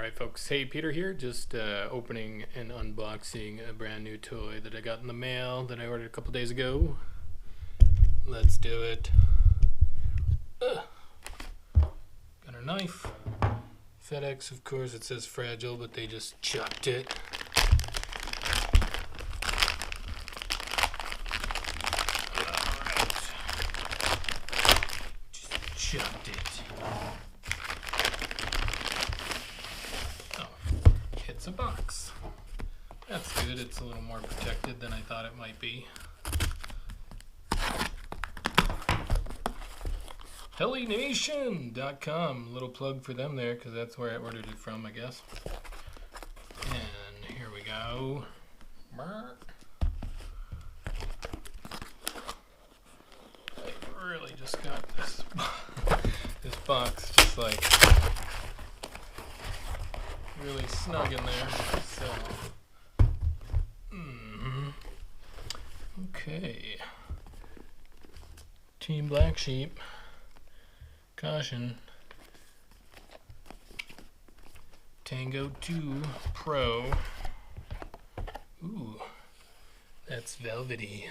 Alright folks, hey, Peter here, just opening and unboxing a brand new toy that I got in the mail that I ordered a couple days ago. Let's do it. Got our knife. FedEx, of course, it says fragile, but they just chucked it. Alright. Just chucked it. A box. That's good. It's a little more protected than I thought it might be. HeliNation.com. Little plug for them there because that's where I ordered it from, I guess. And here we go. I really just got this this box just like really snug in there, so okay. Team Black Sheep, caution, Tango 2 Pro. Ooh, that's velvety.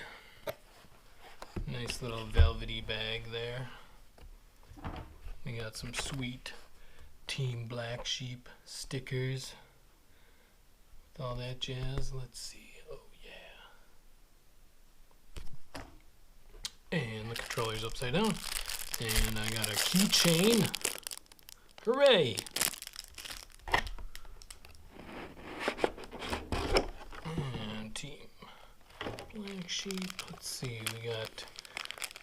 Nice little velvety bag there. We got some sweet Team Black Sheep stickers with all that jazz. Let's see. Oh yeah. And the controller's upside down. And I got a keychain. Hooray! And Team Black Sheep. Let's see. We got,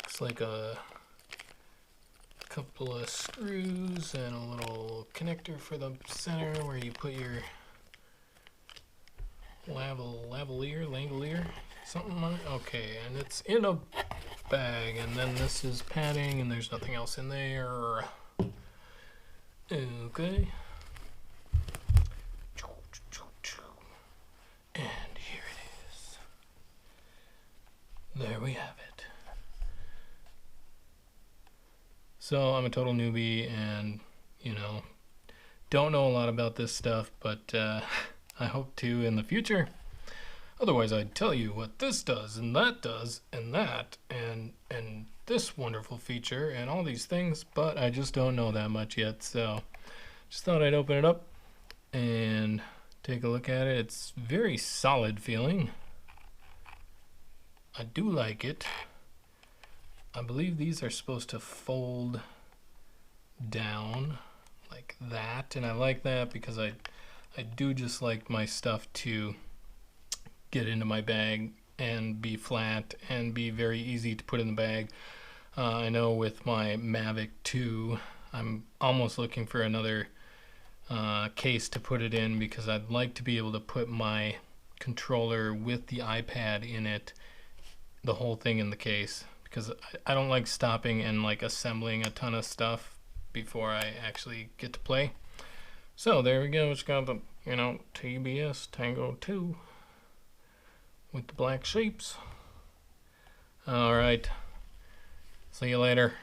looks like a couple of screws and a little connector for the center where you put your lavalier, something like that. Okay, and it's in a bag, and then this is padding, and there's nothing else in there. Okay. And here it is. There we have it. So I'm a total newbie and, you know, don't know a lot about this stuff, but I hope to in the future. Otherwise I'd tell you what this does and that and this wonderful feature and all these things, but I just don't know that much yet. So just thought I'd open it up and take a look at it. It's very solid feeling. I do like it. I believe these are supposed to fold down like that, and I like that because I do just like my stuff to get into my bag and be flat and be very easy to put in the bag. I know with my Mavic 2 I'm almost looking for another case to put it in because I'd like to be able to put my controller with the iPad in it, the whole thing in the case, because I don't like stopping and like assembling a ton of stuff before I actually get to play. So there we go. It's got the, you know, TBS Tango 2 with the black shapes. All right. See you later.